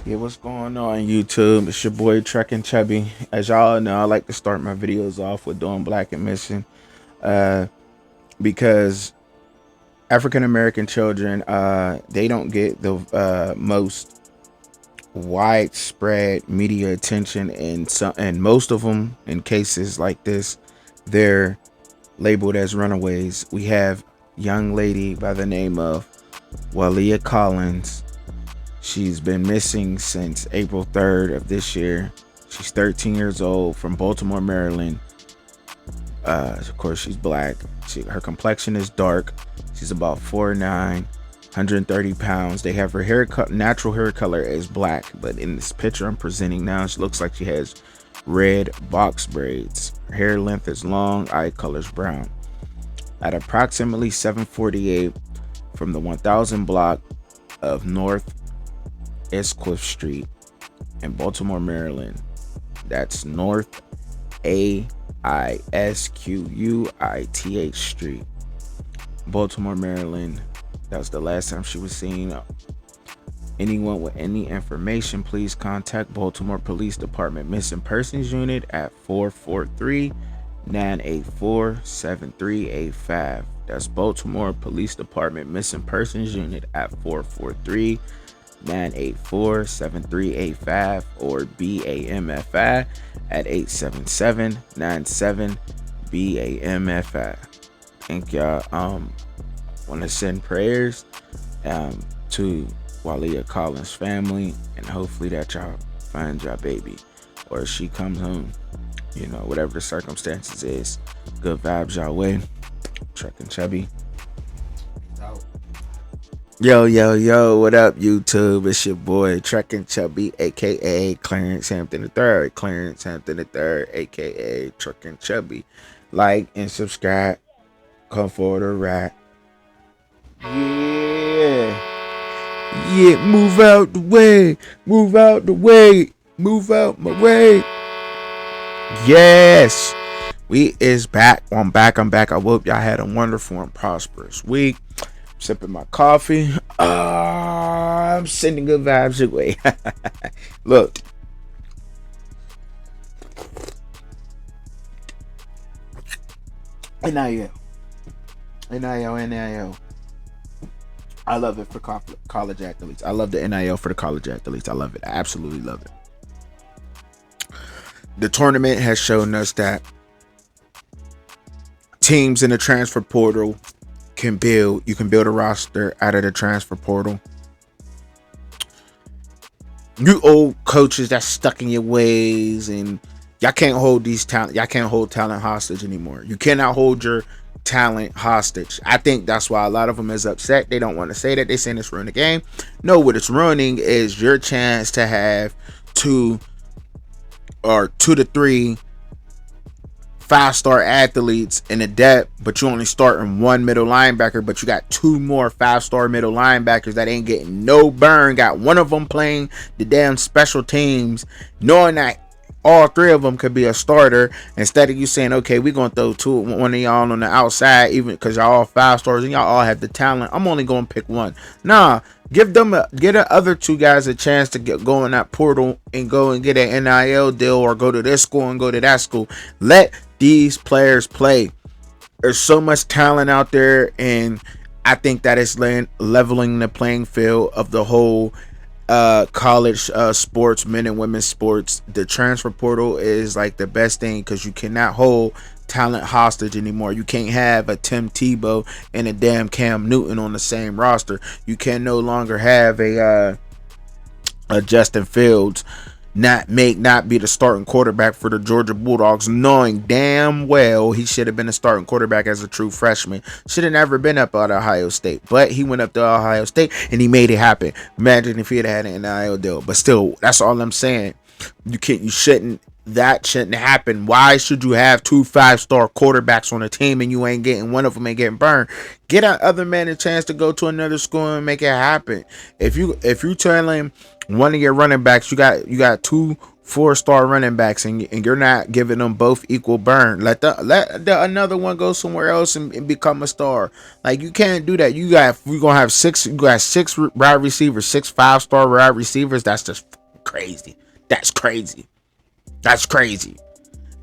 Yeah, what's going on YouTube? It's your boy Trekking Chubby. As y'all know, I like to start my videos off with doing black and missing. Uh, because African American children, they don't get the most widespread media attention, and most of them, in cases like this, they're labeled as runaways. We have young lady by the name of Walia Collins. She's been missing since April 3rd of this year. She's 13 years old, from Baltimore, Maryland. Of course, she's black. Her complexion is dark. She's about 4'9", 130 pounds. They have her natural hair color is black, but in this picture I'm presenting now, she looks like she has red box braids. Her hair length is long, eye color is brown. At approximately 7:48 from the 1000 block of North Esquiff Street in Baltimore, Maryland. That's North Aisquuith Street, Baltimore, Maryland. That was the last time she was seen. Anyone with any information, please contact Baltimore Police Department Missing Persons Unit at 443-984-7385. That's Baltimore Police Department Missing Persons Unit at 443-984-7385 or BAMFI at 877-97-BAMFI. Thank y'all. Want to send prayers to Walia Collins' family, and hopefully that y'all find your baby or she comes home. You know, whatever the circumstances is, good vibes y'all way. Truck and Chubby. Yo, what up, YouTube? It's your boy, Trek and Chubby, aka Clarence Hampton III. Clarence Hampton III, aka Trek and Chubby. Like and subscribe. Come forward or right. Yeah, move out the way. Move out the way. Move out my way. Yes. We is back. I'm back. I hope y'all had a wonderful and prosperous week. Sipping my coffee. I'm sending good vibes your way. Look. NIL. I love it for college athletes. I love the NIL for the college athletes. I love it. I absolutely love it. The tournament has shown us that teams in the transfer portal you can build a roster out of the transfer portal. You old coaches that's stuck in your ways, and y'all can't hold talent hostage anymore. You cannot hold your talent hostage. I think that's why a lot of them is upset. They don't want to say that. They saying it's ruining the game. No, what it's ruining is your chance to have 2 to 3 5-star athletes in the depth, but you only starting 1 middle linebacker, but you got 2 more 5-star middle linebackers that ain't getting no burn. Got one of them playing the damn special teams, knowing that all 3 of them could be a starter. Instead of you saying, okay, we're gonna throw one of y'all on the outside, even because y'all all 5 stars and y'all all have the talent, I'm only gonna pick one. Nah, get the other 2 guys a chance to go in that portal and go and get an NIL deal, or go to this school and go to that school. Let these players play. There's so much talent out there, and I think that it's leveling the playing field of the whole college sports, men and women's sports. The transfer portal is like the best thing, because you cannot hold talent hostage anymore. You can't have a Tim Tebow and a damn Cam Newton on the same roster. You can no longer have a Justin Fields not be the starting quarterback for the Georgia Bulldogs, knowing damn well he should have been a starting quarterback as a true freshman. Should have never been up at Ohio State, but he went up to Ohio State and he made it happen. Imagine if he had had an NIL deal. But still, that's all I'm saying. That shouldn't happen. Why should you have 2 5-star quarterbacks on a team and one of them ain't getting burned? Get that other man a chance to go to another school and make it happen. If you telling one of your running backs, you got 2 4-star running backs, and you're not giving them both equal burn. Let the another one go somewhere else and become a star. Like, you can't do that. We're gonna have six. You got six wide receivers, 6 5-star wide receivers. That's just crazy. That's crazy. That's crazy.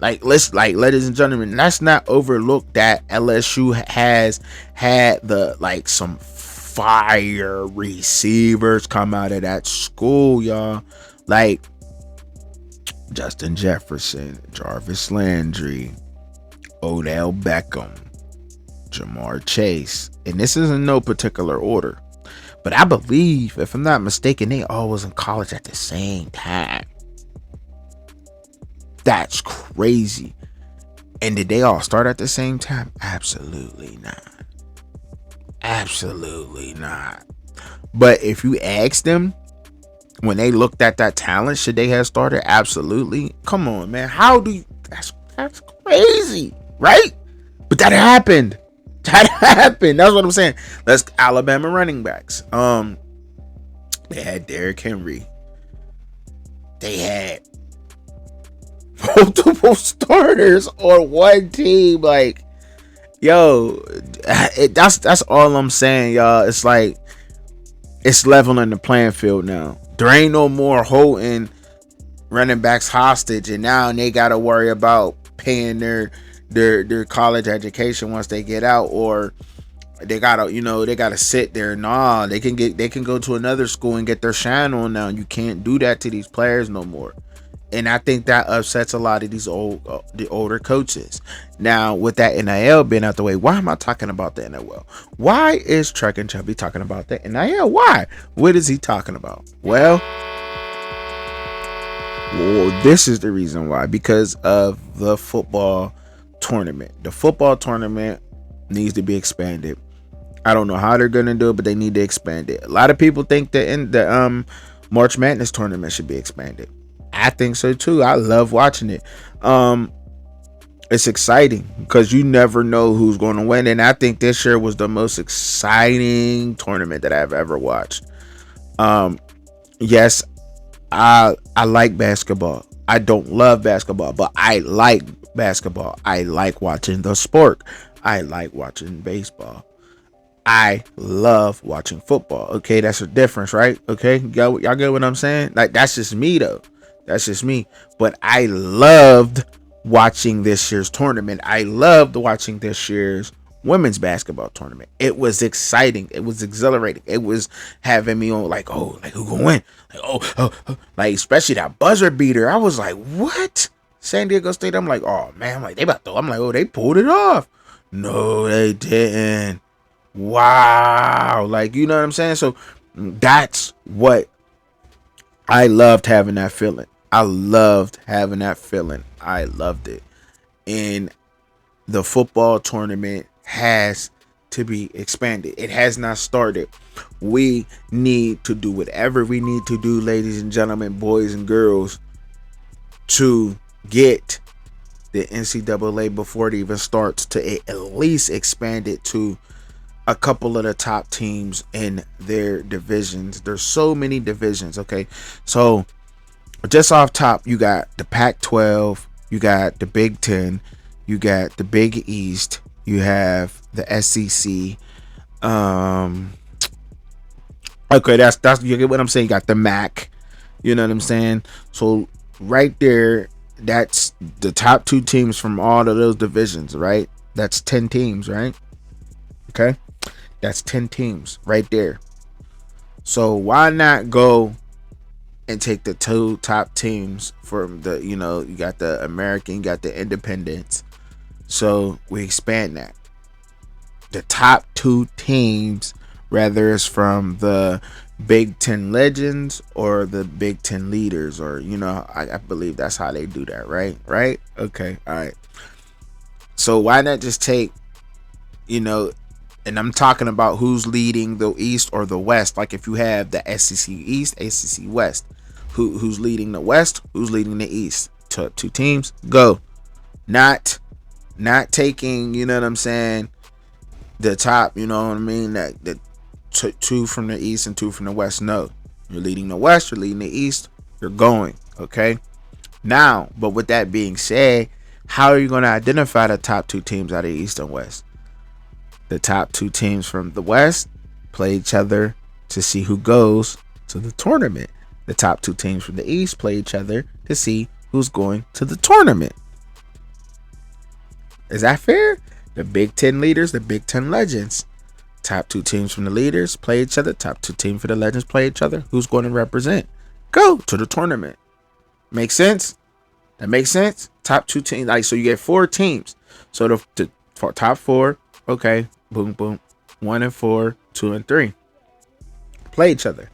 Ladies and gentlemen, let's not overlook that LSU has had some fire receivers come out of that school, y'all. Like Justin Jefferson, Jarvis Landry, Odell Beckham, Jamar Chase. And this is in no particular order, but I believe, if I'm not mistaken, they all was in college at the same time. That's crazy. And did they all start at the same time? Absolutely not. Absolutely not. But if you ask them, when they looked at that talent, should they have started? Absolutely. Come on, man. How do you... That's crazy, right? But that happened. That happened. That's what I'm saying. Let's Alabama running backs. They had Derrick Henry. They had multiple starters on one team. Like, yo, that's all I'm saying, y'all. It's like, it's leveling the playing field now. There ain't no more holding running backs hostage, and now they gotta worry about paying their college education once they get out, or they gotta sit there. Nah, they can go to another school and get their shine on now. You can't do that to these players no more. And I think that upsets a lot of the older coaches. Now, with that NIL being out the way, why am I talking about the NIL? Why is Truck and Chubby talking about the NIL? Why? What is he talking about? Well, this is the reason why. Because of the football tournament. The football tournament needs to be expanded. I don't know how they're going to do it, but they need to expand it. A lot of people think that the March Madness tournament should be expanded. I think so too. I love watching it. It's exciting because you never know who's going to win, and I think this year was the most exciting tournament that I've ever watched. Yes, I like basketball. I don't love basketball, but I like basketball. I like watching the sport. I like watching baseball. I love watching football. Okay, that's a difference, right? Okay, y'all get what I'm saying? Like, that's just me though. That's just me. But I loved watching this year's tournament. I loved watching this year's women's basketball tournament. It was exciting. It was exhilarating. It was having me on like, oh, like, who gonna win? Like, like, especially that buzzer beater. I was like, what? San Diego State. I'm like, oh man, I'm like, they pulled it off. No, they didn't. Wow. Like, you know what I'm saying? So that's what I loved, having that feeling. I loved having that feeling. I loved it. And the football tournament has to be expanded. It has not started. We need to do whatever we need to do, ladies and gentlemen, boys and girls, to get the NCAA, before it even starts, to at least expand it to a couple of the top teams in their divisions. There's so many divisions. Okay, so just off top, you got the Pac-12, you got the Big Ten, you got the Big East, you have the SEC. Okay, that's you get what I'm saying. You got the MAC, you know what I'm saying. So right there, that's the top 2 teams from all of those divisions, right? That's 10 teams, right? Okay, that's 10 teams right there. So why not go and take the 2 top teams from the, you got the American, you got the Independents. So we expand that. The top 2 teams, whether it's from the Big Ten Legends or the Big Ten Leaders, or, I believe that's how they do that, right? Right? Okay, all right. So why not just take, and I'm talking about who's leading the East or the West. Like, if you have the SEC East, SEC West, who's leading the West, who's leading the East? 2 teams, go. Not taking, you know what I'm saying, the top, you know what I mean, that the 2 from the East and 2 from the West. No, you're leading the West, you're leading the East, you're going. Okay, Now, but with that being said, how are you going to identify the top two teams out of the East and West? The top two teams from the West play each other to see who goes to the tournament. The top two teams from the East play each other to see who's going to the tournament. Is that fair? The Big Ten leaders, the Big Ten legends. Top two teams from the leaders play each other. Top two teams for the legends play each other. Who's going to represent? Go to the tournament. Make sense? That makes sense? Top two teams. Like, so you get 4 teams. So the top 4, okay, boom, boom. 1 and 4, 2 and 3. Play each other.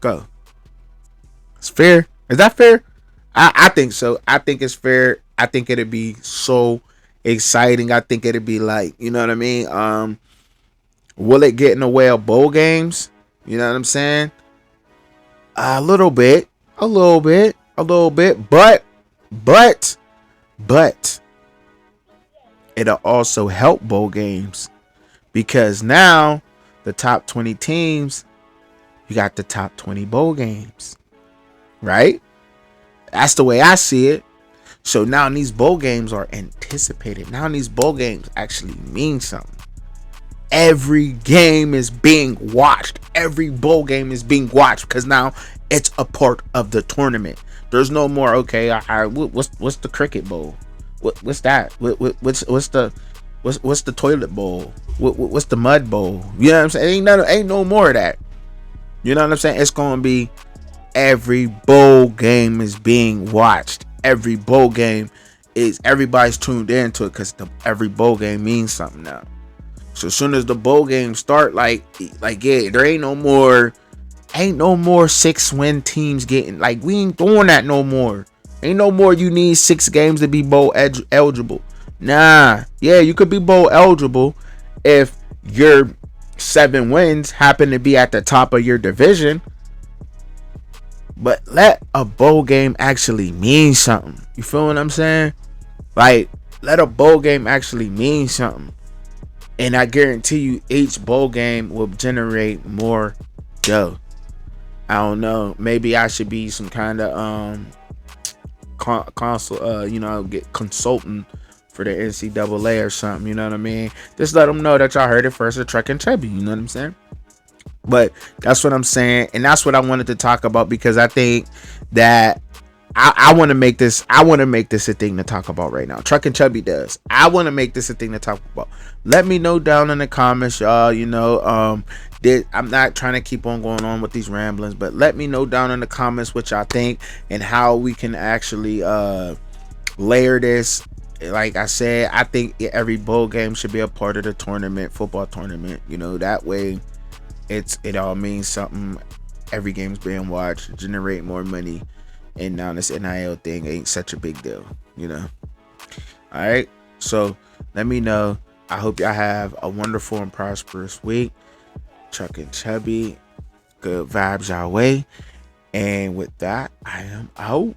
Go. It's fair. Is that fair? I think so. I think it's fair. I think it'd be so exciting. I think it'd be like, you know what I mean? Will it get in the way of bowl games? You know what I'm saying? A little bit. But it'll also help bowl games because now the top 20 teams, you got the top 20 bowl games, right? That's the way I see it. So now these bowl games are anticipated. Now these bowl games actually mean something. Every game is being watched. Every bowl game is being watched because now it's a part of the tournament. There's no more, okay, what's the cricket bowl? What's that? What's the toilet bowl? What's the mud bowl? You know what I'm saying? Ain't no more of that. You know what I'm saying? It's gonna be every bowl game is being watched. Every bowl game is everybody's tuned into it because every bowl game means something now. So as soon as the bowl games start, like yeah, there ain't no more 6-win teams getting, like, we ain't doing that no more. Ain't no more you need 6 games to be bowl eligible. Nah, yeah, you could be bowl eligible if your 7 wins happen to be at the top of your division. But let a bowl game actually mean something. You feel what I'm saying? Like, let a bowl game actually mean something. And I guarantee you each bowl game will generate more dough. I don't know. Maybe I should be some kind of get consultant for the NCAA or something. You know what I mean? Just let them know that y'all heard it first at Truck and Chubby. You know what I'm saying? But that's what I'm saying, and that's what I wanted to talk about because I think that I want to make this. I want to make this a thing to talk about right now. Truck and Chubby does. I want to make this a thing to talk about. Let me know down in the comments, y'all. You know, I'm not trying to keep on going on with these ramblings, but let me know down in the comments what y'all think and how we can actually layer this. Like I said, I think every bowl game should be a part of the tournament, football tournament. You know, that way it all means something. Every game's being watched, generate more money. And now this NIL thing ain't such a big deal, you know. All right, so let me know. I hope y'all have a wonderful and prosperous week. Chuck and Chubby, good vibes y'all way. And with that, I am out.